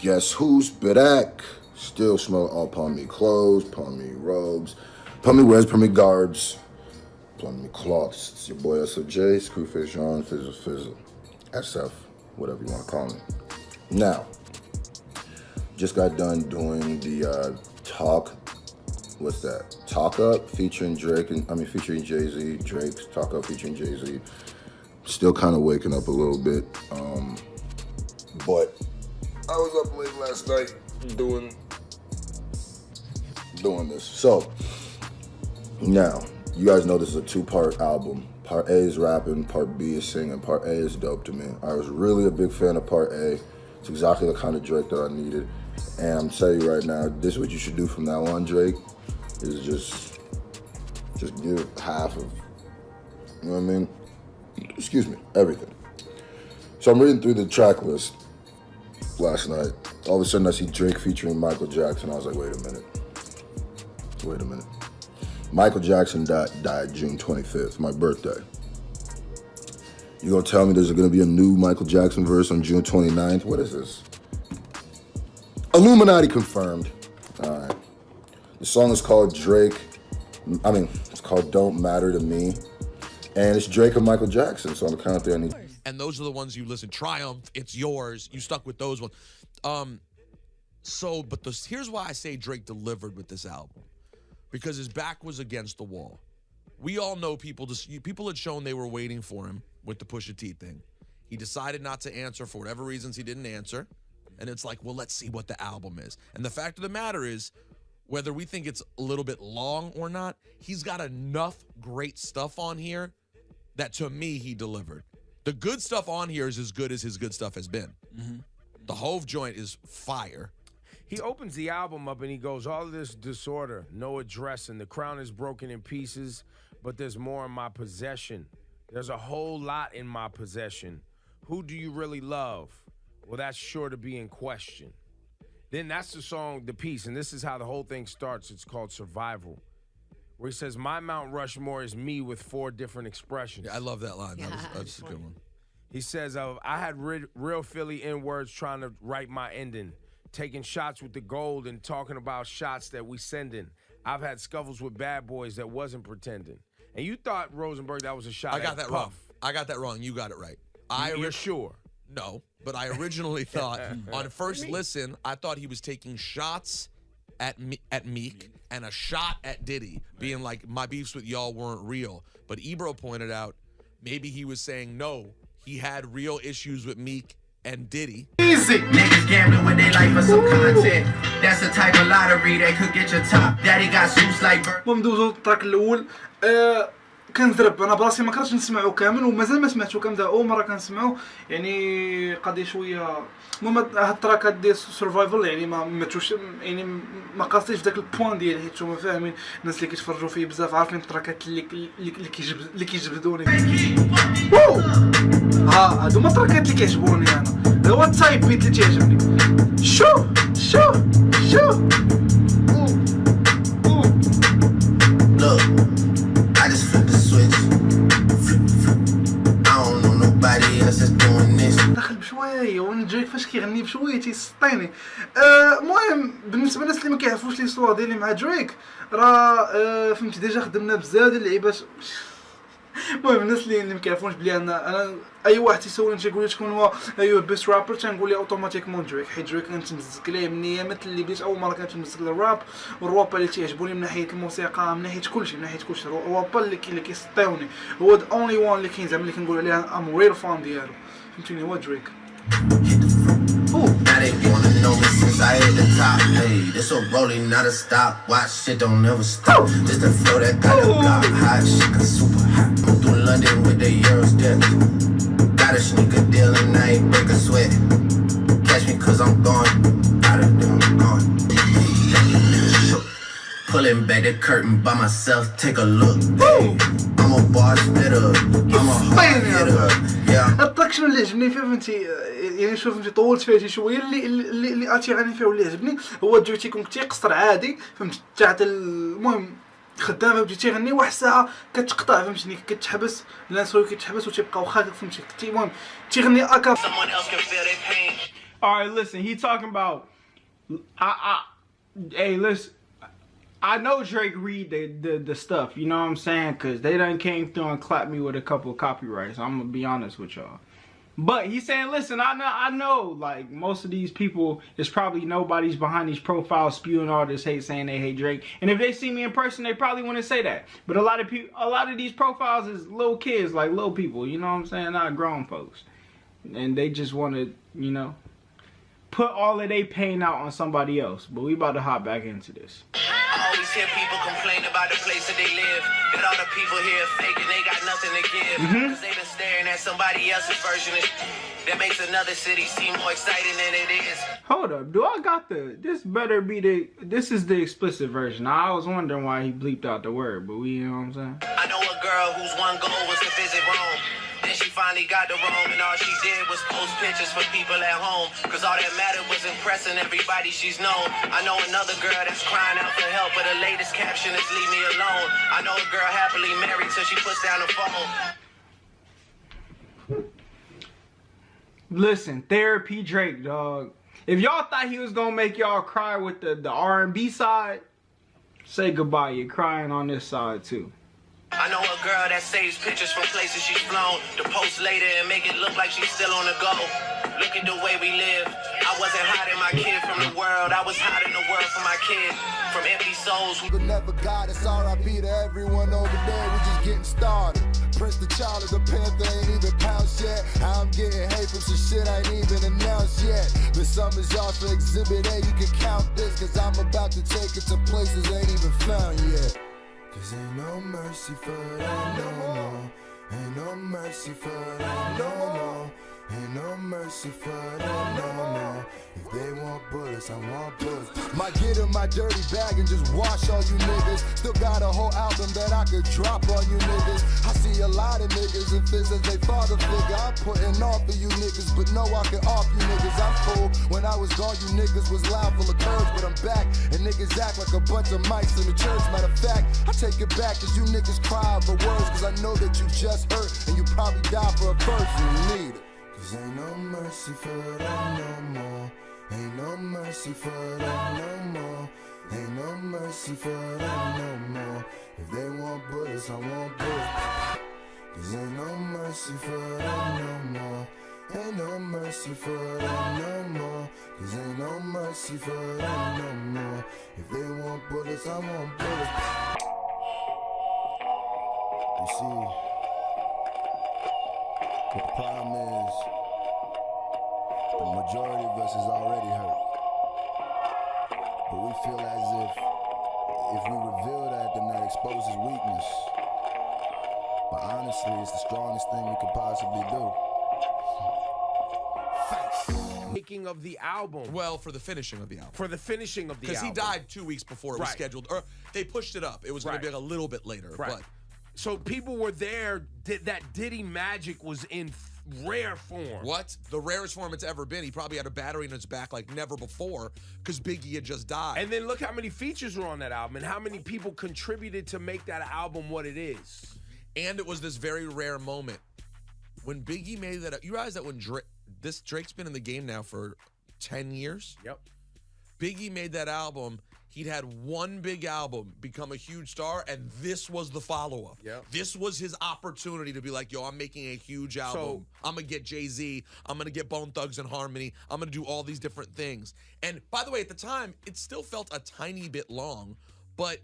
Guess who's back? Still smell all palm me clothes, palm me robes, palm me wears, palm me guards, palm me cloths. It's your boy SOJ, Screwface John, Fizzle, SF, whatever you want to call me. Now, just got done doing the Talk Up featuring Drake, featuring Jay-Z, Drake's Talk Up featuring Jay-Z. Still kind of waking up a little bit, but I was up late last night doing this. So, now, you guys know this is a two-part album. Part A is rapping, Part B is singing. Part A is dope to me. I was really a big fan of Part A. It's exactly the kind of Drake that I needed. And I'm telling you right now, this is what you should do from now on, Drake, is just give half of, you know what I mean? Excuse me, everything. So I'm reading through the track list last night. All of a sudden I see Drake featuring Michael Jackson. I was like, wait a minute. Michael Jackson died June 25th, my birthday. You gonna tell me there's gonna be a new Michael Jackson verse on June 29th? What is this? Illuminati confirmed. All right. The song is called it's called Don't Matter to Me. And it's Drake and Michael Jackson, so on the count there, I need. And those are the ones you listen. Triumph, It's Yours. You stuck with those ones. Here's why I say Drake delivered with this album. Because his back was against the wall. We all know people had shown they were waiting for him with the Pusha T thing. He decided not to answer for whatever reasons he didn't answer. And it's like, well, let's see what the album is. And the fact of the matter is, whether we think it's a little bit long or not, he's got enough great stuff on here that to me, he delivered. The good stuff on here is as good as his good stuff has been. Mm-hmm. The Hove joint is fire. He opens the album up and he goes, all this disorder, no addressing. The crown is broken in pieces, but there's more in my possession. There's a whole lot in my possession. Who do you really love? Well, that's sure to be in question. Then that's the song, the piece, and this is how the whole thing starts. It's called Survival, where he says, my Mount Rushmore is me with 4 different expressions. Yeah, I love that line. Yeah, that's a good one. He says, I had real Philly N-words trying to write my ending, taking shots with the gold and talking about shots that we sending. I've had scuffles with bad boys that wasn't pretending. And you thought, Rosenberg, that was a shot I got that Puff. wrong. I got that wrong. You got it right. You're sure? No, but I originally thought, on first listen, I thought he was taking shots at Meek and a shot at Diddy, being like, my beefs with y'all weren't real. But Ebro pointed out, maybe he was saying, no, he had real issues with Meek and Diddy. Easy. Niggas gambling with their life for some content. That's the type of lottery that could get your top. Daddy got suits like bird. ندوزو التراك الاول. كنضرب انا براسي ما كرهتش نسمعو كامل ومازال ما سمعتو كامل اول مره كنسمعو يعني قضيه شويه. المهم هاد التراك هادي سرفايفل يعني ما توش يعني ما قاصيش داك البوان ديالي حيت نتوما فاهمين الناس اللي كيتفرجوا فيه بزاف عارفين التراكات اللي كيجبدوني. هادو ما التراكات اللي كيعجبوني انا. هو التايب بيت اللي تيعجبني. شو Look, I just flipped the switch. I don't know nobody else that's doing this. دخل بشويه وانا دريك فاش كيغني بشويه تيسطيني. المهم بالنسبه للناس اللي ما كيعرفوش ليستوار ديالي مع دريك راه فهمتي ديجا خدمنا بزاف ديال اللعيبات. المهم الناس اللي ما كيعرفوش بلي انا اي واحد تيسولني تيقول لي شكون هو ايوا بيست رابر تنقول ليه اوتوماتيكمون دريك حيت دريك كنتمزك ليه من ايامات اللي بديت اول مره كنتمزك للراب والروابا اللي تيعجبوني من ناحيه الموسيقى من ناحيه كلشي الروابا اللي كيسطيوني هو the only one اللي كاين زعما اللي كنقول عليها ام ريل فان ديالو فهمتيني هو دريك. Now they wanna know me since I hit the top. Hey, this a rolling, not a stop. Watch shit don't never stop. This the flow that got the block hot. Shit got super hot. Move through London with the Euros dip. Got a sneaker deal and I ain't break a sweat. Catch me cause I'm gone. Out of there, I'm gone. Pulling back the curtain by myself, take a look. Hey, I'm a bar spitter. I'm a hard hitter. Yeah. التراك شنو اللي عجبني فيه فهمتي يعني شوف فهمتي طولت فيه شي شويه اللي اتيراني فيه واللي عجبني هو الجو تيكون تيقصر عادي فهمتي تاع المهم خدام فهمتي تيغني واحد الساعه كتقطع فهمتيني كتحبس الناس كيتحبس وتيبقاو خاطر فهمتي المهم تيغني اكا. All right, listen. He talking about. Hey, listen. I know Drake read the stuff. You know what I'm saying? Cause they done came through and clapped me with a couple of copyrights. I'm gonna be honest with y'all. But he's saying, listen, I know, like, most of these people, there's probably nobody's behind these profiles spewing all this hate, saying they hate Drake. And if they see me in person, they probably wouldn't say that. But a lot of these profiles is little kids, like little people, you know what I'm saying? Not grown folks. And they just want to, you know, put all of their pain out on somebody else. But we about to hop back into this. I always hear people complain about the place that they live. That all the people here fake and they got nothing to give. Cause they been staring at somebody else's version of that makes another city seem more exciting than it is. Hold up, do I got this better be this is the explicit version. I was wondering why he bleeped out the word, but you know what I'm saying? I know a girl whose one goal was to visit Rome. Then she finally got to Rome and all she did was post pictures for people at home. Cause all that mattered was impressing everybody she's known. I know another girl that's crying out for help, but her latest caption is leave me alone. I know a girl happily married till she puts down the phone. Listen, therapy Drake, dog. If y'all thought he was gonna make y'all cry with the R&B side, say goodbye. You're crying on this side too. I know a girl that saves pictures from places she's flown to post later and make it look like she's still on the go. Look at the way we live. I wasn't hiding my kid from the world. I was hiding the world from my kid. From empty souls who Never got us, R.I.P. to everyone over there. We just getting started. Prince the child of the Panther ain't even pounced yet. I'm getting hate from some shit I ain't even announced yet. The summer's off for Exhibit A. You can count this, cause I'm about to take it to places ain't even found yet. Cause ain't no mercy for them no more. Ain't no mercy for them no more. Ain't no mercy for them no more. If they want bullets, I want bullets. Might get in my dirty bag and just wash all you niggas. Still got a whole album that I could drop on you niggas. I see a lot of niggas and fizz as they father figure. I'm putting off for you niggas, but no, I can off you niggas. I'm cool. When I was gone, you niggas was loud full of curves, but I'm back. And niggas act like a bunch of mice in the church. Matter of fact, I take it back cause you niggas cry over words. Cause I know that you just hurt and you probably died for a verse. You need it. Cause ain't no mercy for them no more. Ain't no mercy for them no more. Ain't no mercy for them no more. If they want bullets, I want bullets. Cause ain't no mercy for them no more. Ain't no mercy for them no more. Cause ain't no mercy for them no more. If they want bullets, I want bullets. You see, the problem is, the majority of us is already hurt. But we feel as if we reveal that, then that exposes weakness. But honestly, it's the strongest thing we could possibly do. Face. Making of the album. Well, for the finishing of the album. For the finishing of the album. Because he died 2 weeks before it was scheduled. Or they pushed it up. It was going to be like a little bit later. Right. But so people were there. That Diddy magic was in rare form. What? The rarest form it's ever been. He probably had a battery in his back like never before because Biggie had just died. And then look how many features were on that album and how many people contributed to make that album what it is. And it was this very rare moment when Biggie made that. You realize that when Drake's been in the game now for 10 years? Yep. Biggie made that album. He'd had one big album become a huge star, and this was the follow-up. Yep. This was his opportunity to be like, yo, I'm making a huge album. I'm going to get Jay-Z. I'm going to get Bone Thugs and Harmony. I'm going to do all these different things. And by the way, at the time, it still felt a tiny bit long, but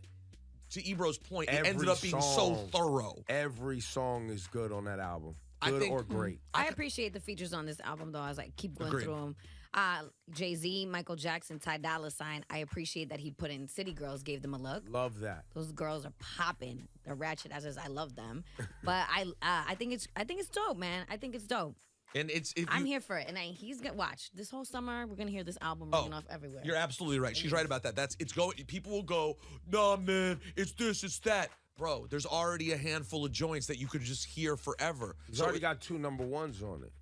to Ebro's point, it ended up being so thorough. Every song is good on that album. Good or great. I appreciate the features on this album, though. I was like, keep going through them. Jay-Z, Michael Jackson, Ty Dolla $ign. I appreciate that he put in City Girls, gave them a look. Love that. Those girls are popping. They're ratchet as I love them. But I think it's dope, man. I think it's dope. And I'm here for it. And he's gonna watch this whole summer. We're gonna hear this album ringing off everywhere. You're absolutely right. She's right about that. It's going. People will go, nah, man. It's this. It's that. Bro, there's already a handful of joints that you could just hear forever. He's already got 2 number ones on it.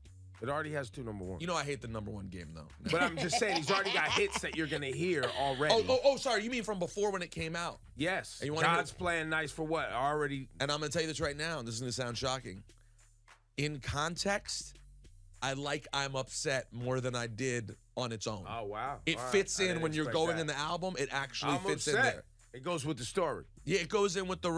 It already has 2 number ones. You know I hate the number one game, though. But I'm just saying, he's already got hits that you're going to hear already. Oh, sorry. You mean from before when it came out? Yes. And God's playing nice for what? Already. And I'm going to tell you this right now, and this is going to sound shocking. In context, I like I'm Upset more than I did on its own. Oh, wow. It All right. fits I in didn't when you're expect going that. in the album. It actually I'm fits in upset. there. It goes with the story. Yeah, it goes in with the.